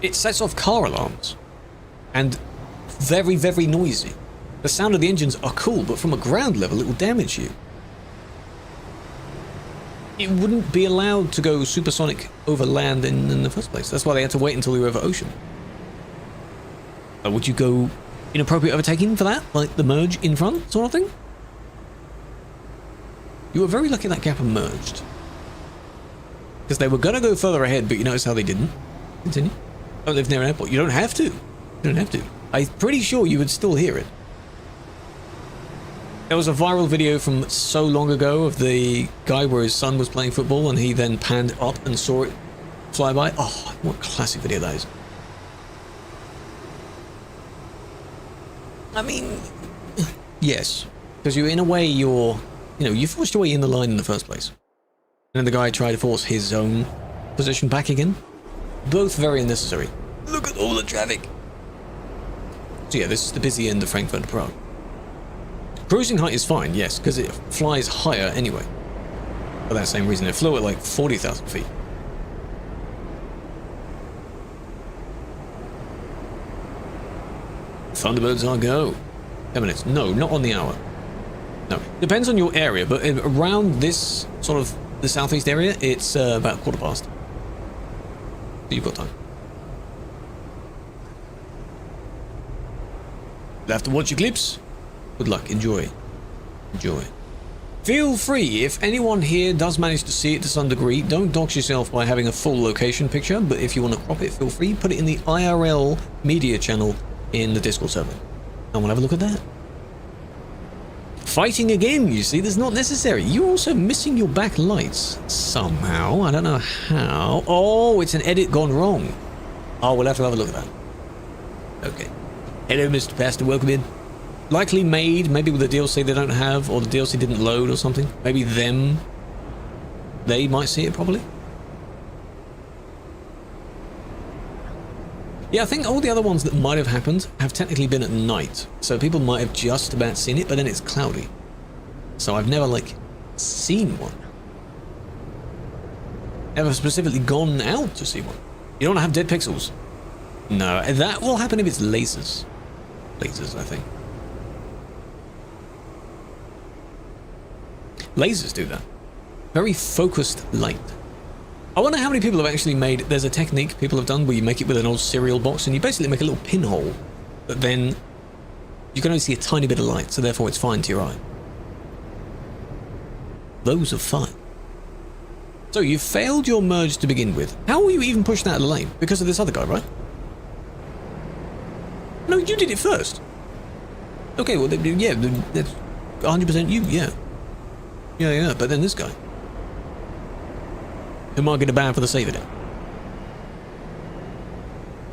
It sets off car alarms, and very, very noisy. The sound of the engines are cool, but from a ground level, it will damage you. It wouldn't be allowed to go supersonic over land in the first place. That's why they had to wait until we were over ocean. Would you go inappropriate overtaking for that? Like the merge in front sort of thing? You were very lucky that gap emerged. Because they were going to go further ahead, but you notice how they didn't. Continue. Don't live near an airport. You don't have to. You don't have to. I'm pretty sure you would still hear it. There was a viral video from so long ago of the guy where his son was playing football and he then panned up and saw it fly by. Oh, what a classic video that is. I mean, yes, because in a way you forced your way in the line in the first place. And then the guy tried to force his own position back again. Both very unnecessary. Look at all the traffic. So yeah, this is the busy end of Frankfurt, Prague. Cruising height is fine, yes, because it flies higher anyway. For that same reason, it flew at like 40,000 feet. Thunderbirds are go. 10 minutes. No, not on the hour. No. Depends on your area, but around this sort of the southeast area, it's about 15:15. So you've got time. You'll have to watch your clips. Good luck. Enjoy. Enjoy. Feel free, if anyone here does manage to see it to some degree, don't dox yourself by having a full location picture, but if you want to crop it, feel free. Put it in the IRL media channel in the Discord server. And we'll have a look at that. Fighting again, you see, that's not necessary. You're also missing your back lights somehow. I don't know how. Oh, it's an edit gone wrong. Oh, we'll have to have a look at that. Okay. Hello, Mr. Pastor, welcome in. Likely made, maybe with a DLC they don't have, or the DLC didn't load or something. Maybe them they might see it properly. Yeah, I think all the other ones that might have happened have technically been at night, so people might have just about seen it, but then it's cloudy. So I've never, like, seen one. Ever specifically gone out to see one. You don't have dead pixels. No, that will happen if it's lasers. Lasers, I think. Lasers do that. Very focused light. I wonder how many people have actually made... There's a technique people have done where you make it with an old cereal box and you basically make a little pinhole, but then you can only see a tiny bit of light, so therefore it's fine to your eye. Those are fine. So you failed your merge to begin with. How will you even push that out of the lane? Because of this other guy, right? No, you did it first. Okay, well, yeah, that's 100% you, yeah. Yeah, but then this guy. Who might get a ban for the save it.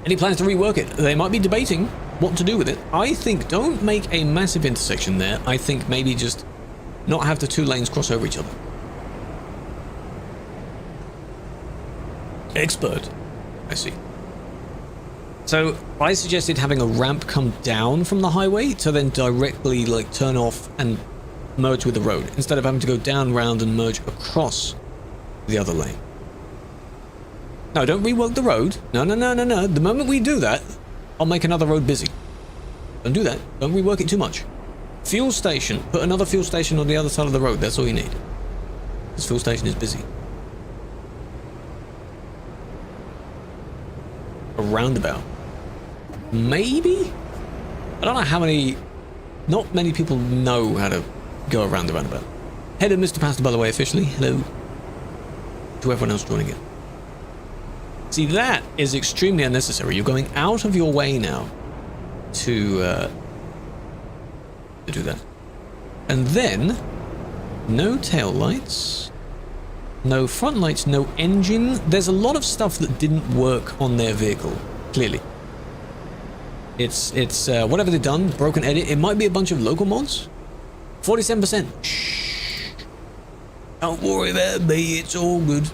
Any plans to rework it? They might be debating what to do with it. I think don't make a massive intersection there. I think maybe just not have the two lanes cross over each other. Expert. I see. So I suggested having a ramp come down from the highway to then directly like turn off and merge with the road instead of having to go down, round and merge across the other lane. No, don't rework the road. No. The moment we do that, I'll make another road busy. Don't do that. Don't rework it too much. Fuel station. Put another fuel station on the other side of the road. That's all you need. This fuel station is busy. A roundabout. Maybe? I don't know how many... Not many people know how to go around the roundabout. Hello, Mr. Pastor, by the way, officially. Hello. To everyone else joining it. See, that is extremely unnecessary. You're going out of your way now to do that. And then, no tail lights, no front lights, no engine. There's a lot of stuff that didn't work on their vehicle, clearly. It's whatever they've done, broken edit. It might be a bunch of local mods. 47%. Shh. Don't worry about me, it's all good.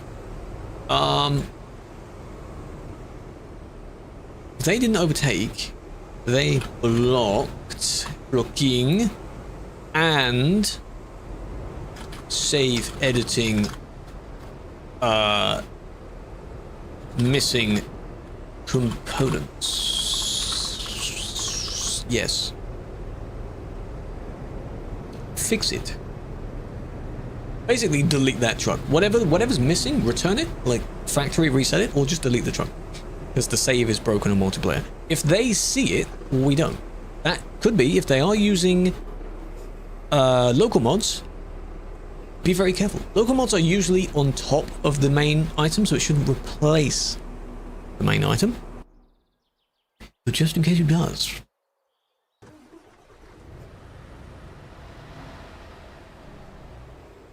They didn't overtake. They blocked blocking and save editing missing components. Yes. Fix it. Basically delete that truck. Whatever's missing, return it, like factory reset it, or just delete the truck. Because the save is broken on multiplayer. If they see it, we don't. That could be if they are using local mods. Be very careful. Local mods are usually on top of the main item, so it shouldn't replace the main item. But just in case it does.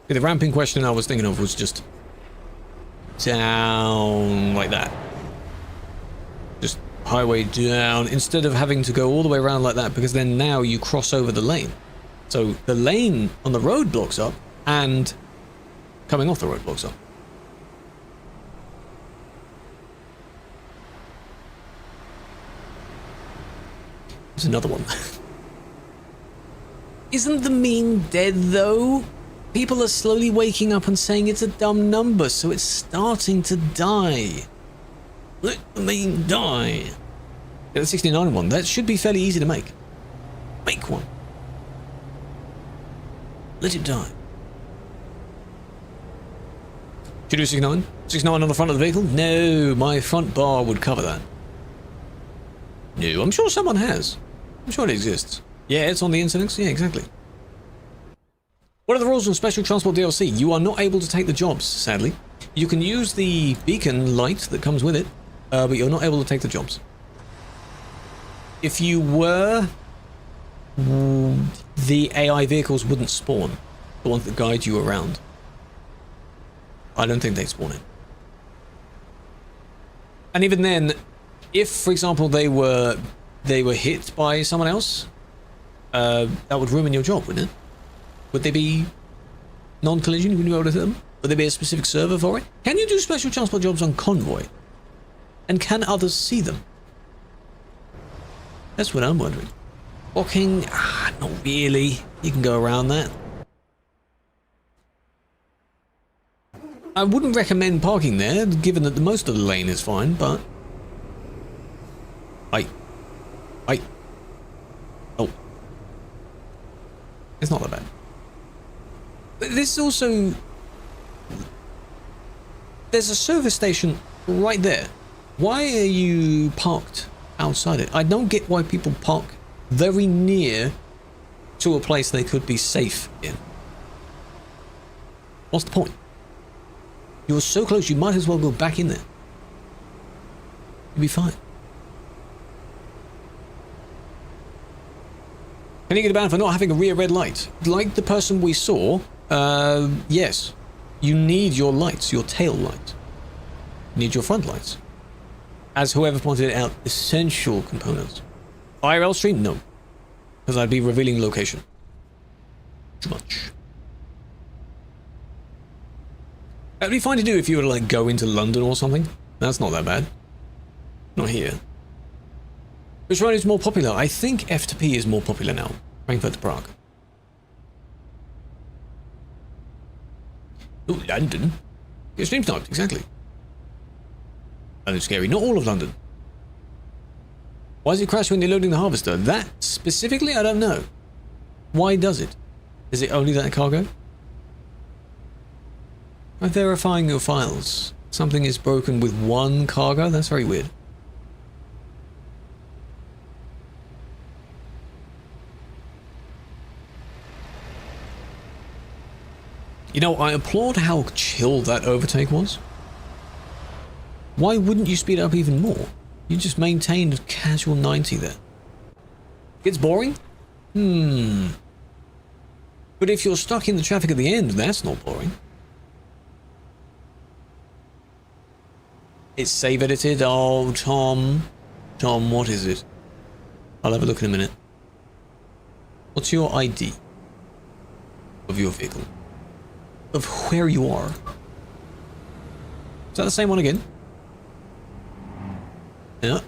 The ramping question I was thinking of was just down like that. Just highway down instead of having to go all the way around like that, because then now you cross over the lane. So the lane on the road blocks up and coming off the road blocks up. There's another one. Isn't the meme dead though? People are slowly waking up and saying it's a dumb number, so it's starting to die. Let the meme die. Yeah, the 69 one. That should be fairly easy to make. Make one. Let it die. Should you do 69? 69 on the front of the vehicle? No, my front bar would cover that. No, I'm sure someone has. I'm sure it exists. Yeah, it's on the incidents. Yeah, exactly. What are the rules on Special Transport DLC? You are not able to take the jobs, sadly. You can use the beacon light that comes with it, but you're not able to take the jobs. If you were, the AI vehicles wouldn't spawn, the ones that guide you around. I don't think they'd spawn in. And even then, if, for example, they were hit by someone else, that would ruin your job, wouldn't it? Would they be non-collision? Would you be able to hit them? Would there be a specific server for it? Can you do special transport jobs on Convoy? And can others see them? That's what I'm wondering. Walking? Not really. You can go around that. I wouldn't recommend parking there, given that most of the lane is fine, but... Oh. It's not that bad. This also... There's a service station right there. Why are you parked outside it? I don't get why people park very near to a place they could be safe in. What's the point? You're so close, you might as well go back in there. You'll be fine. Can you get a ban for not having a rear red light? Like the person we saw, yes. You need your lights, your tail light. You need your front lights. As whoever pointed it out, essential components. IRL stream? No. Because I'd be revealing location. Too much. That'd be fine to do if you were to like go into London or something. That's not that bad. Not here. Which one is more popular? I think F2P is more popular now. Frankfurt to Prague. Oh, London. Your stream typed, exactly. And it's scary. Not all of London. Why does it crash when you're loading the harvester? That specifically, I don't know. Why does it? Is it only that cargo? I'm verifying your files. Something is broken with one cargo? That's very weird. You know, I applaud how chill that overtake was. Why wouldn't you speed up even more? You just maintained a casual 90 there. It's boring? But if you're stuck in the traffic at the end, that's not boring. It's save edited. Oh, Tom. Tom, what is it? I'll have a look in a minute. What's your ID of your vehicle? Of where you are? Is that the same one again? Yeah.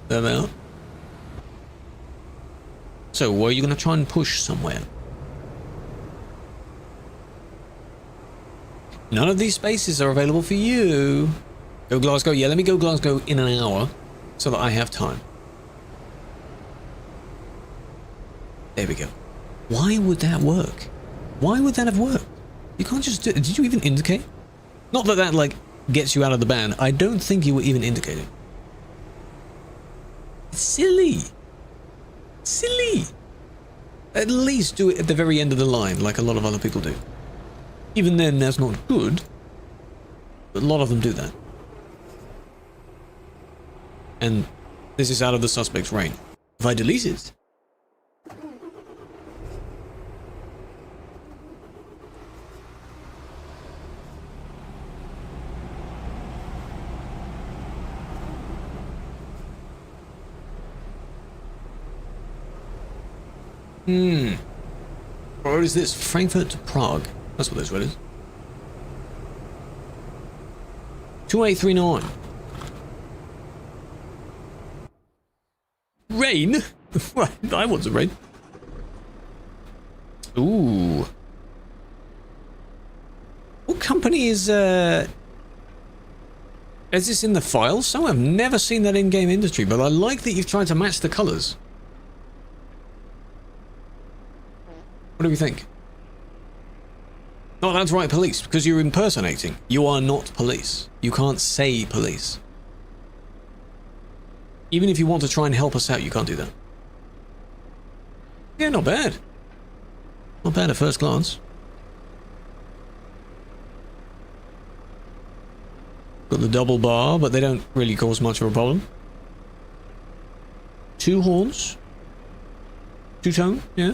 There. So, were you going to try and push somewhere? None of these spaces are available for you. Go Glasgow. Yeah, let me go Glasgow in an hour so that I have time. There we go. Why would that work? Why would that have worked? You can't just do it. Did you even indicate? Not that that, like, gets you out of the ban. I don't think you were even indicating. It's silly. Silly. At least do it at the very end of the line, like a lot of other people do. Even then, that's not good. But a lot of them do that. And this is out of the suspect's range. If I delete it... What is this? Frankfurt to Prague. That's what this road is. 2839. Rain? I want some rain. Ooh. What company is this in the files? So I've never seen that in-game industry, but I like that you've tried to match the colours. What do we think? Not allowed to write police because you're impersonating. You are not police. You can't say police. Even if you want to try and help us out, you can't do that. Yeah, not bad. Not bad at first glance. Got the double bar, but they don't really cause much of a problem. 2 horns. 2-tone, yeah.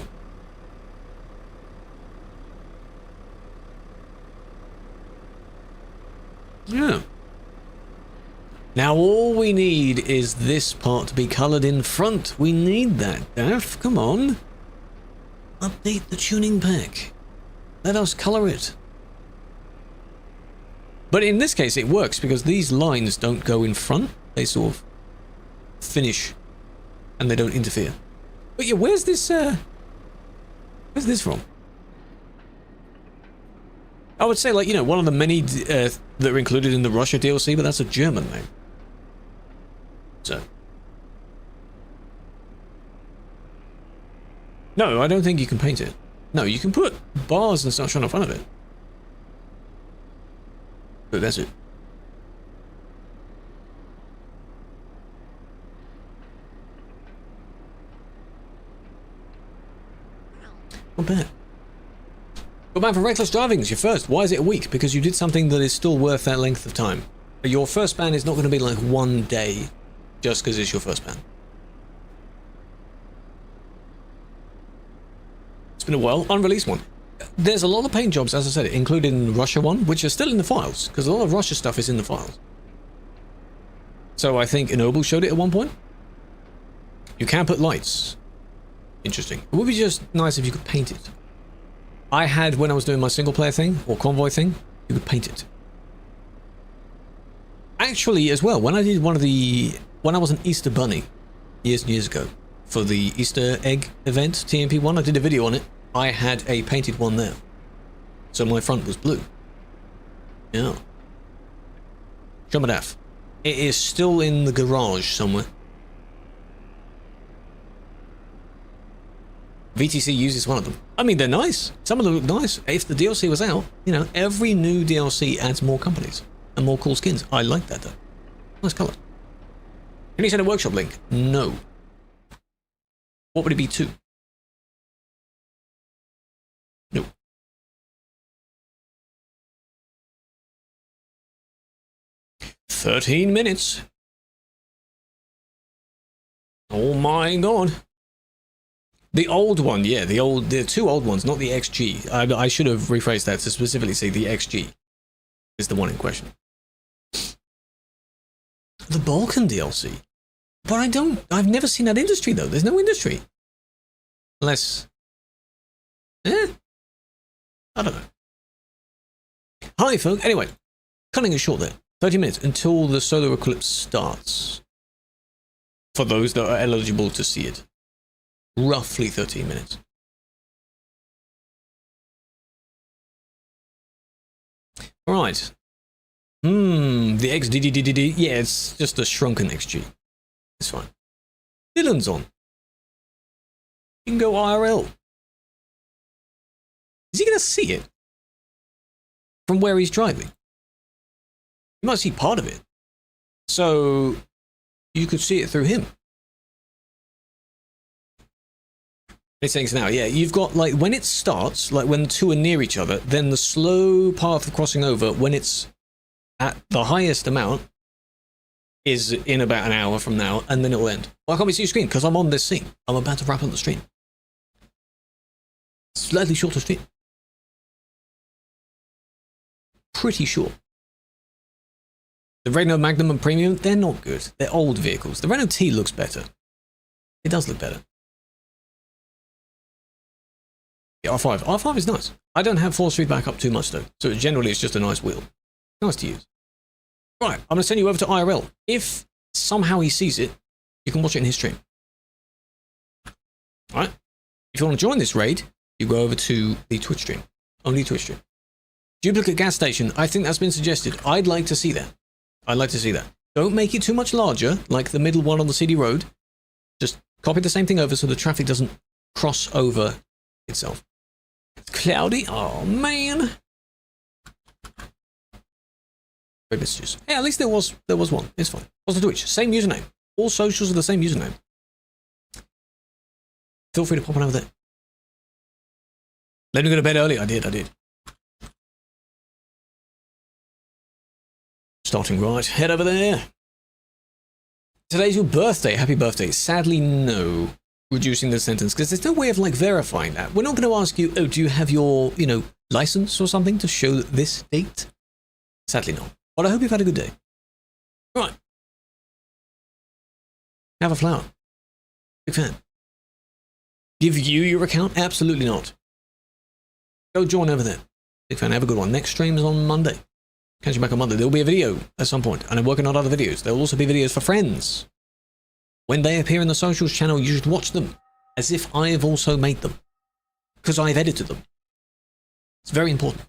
Yeah. Now all we need is this part to be coloured in front. We need that, Daff. Come on. Update the tuning pack. Let us colour it. But in this case, it works because these lines don't go in front. They sort of finish and they don't interfere. But yeah, where's this from? I would say, like, you know, one of the many that are included in the Russia DLC, but that's a German name. So. No, I don't think you can paint it. No, you can put bars and such on the front of it. But that's it. Not bad. But man, for reckless driving, it's your first. Why is it a week? Because you did something that is still worth that length of time. But your first ban is not going to be like 1 day just because it's your first ban. It's been a while. Unreleased one. There's a lot of paint jobs, as I said, including the Russia one, which are still in the files, because a lot of Russia stuff is in the files. So I think Ennoble showed it at one point. You can put lights. Interesting. It would be just nice if you could paint it. I had, when I was doing my single player thing, or convoy thing, you could paint it. Actually, as well, when I did one of the... When I was an Easter Bunny, years and years ago, for the Easter egg event, TMP1, I did a video on it. I had a painted one there. So my front was blue. Yeah. Shomadaf. It is still in the garage somewhere. VTC uses one of them. I mean, they're nice. Some of them look nice. If the DLC was out, you know, every new DLC adds more companies and more cool skins. I like that, though. Nice colour. Can you send a workshop link? No. What would it be to? No. "13 minutes. Oh my god. The old one, yeah, the two old ones, not the XG. I should have rephrased that to specifically say the XG is the one in question. The Balkan DLC. But I've never seen that industry though. There's no industry. Unless, I don't know. Hi, folk. Anyway, cutting it short there. 30 minutes until the solar eclipse starts. For those that are eligible to see it. Roughly 13 minutes. Alright. The XDDDD. Yeah, it's just a shrunken XG. It's fine. Dylan's on. You can go IRL. Is he going to see it? From where he's driving? You might see part of it. So, you could see it through him. It's saying now, yeah, you've got, like, when it starts, like, when the two are near each other, then the slow path of crossing over, when it's at the highest amount, is in about an hour from now, and then it'll end. Why can't we see your screen? Because I'm on this scene. I'm about to wrap up the stream. Slightly shorter stream. Pretty short. The Renault Magnum and Premium, they're not good. They're old vehicles. The Renault T looks better. It does look better. The R5. R5 is nice. I don't have force feedback up too much though, so generally it's just a nice wheel. Nice to use. Right, I'm going to send you over to IRL. If somehow he sees it, you can watch it in his stream. Alright? If you want to join this raid, you go over to the Twitch stream. Only Twitch stream. Duplicate gas station. I think that's been suggested. I'd like to see that. I'd like to see that. Don't make it too much larger, like the middle one on the CD road. Just copy the same thing over so the traffic doesn't cross over itself. It's cloudy. Oh, man. Very messages. Yeah, at least there was one. It's fine. What's the Twitch? Same username. All socials are the same username. Feel free to pop on over there. Let me go to bed early. I did. Starting right. Head over there. Today's your birthday. Happy birthday. Sadly, no. Reducing the sentence, because there's no way of, like, verifying that. We're not going to ask you, oh, do you have your, you know, license or something to show this date? Sadly not. But I hope you've had a good day. Right. Have a flower. Big fan. Give you your account? Absolutely not. Go join over there. Big fan. Have a good one. Next stream is on Monday. Catch you back on Monday. There will be a video at some point, and I'm working on other videos. There will also be videos for friends. When they appear in the socials channel, you should watch them as if I have also made them, because I've edited them. It's very important.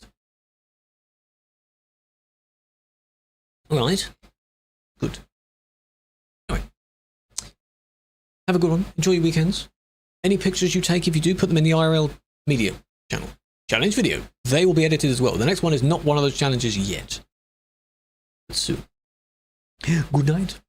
All right. Good. Anyway. Have a good one. Enjoy your weekends. Any pictures you take, if you do, put them in the IRL media channel. Challenge video. They will be edited as well. The next one is not one of those challenges yet. But soon. Good night.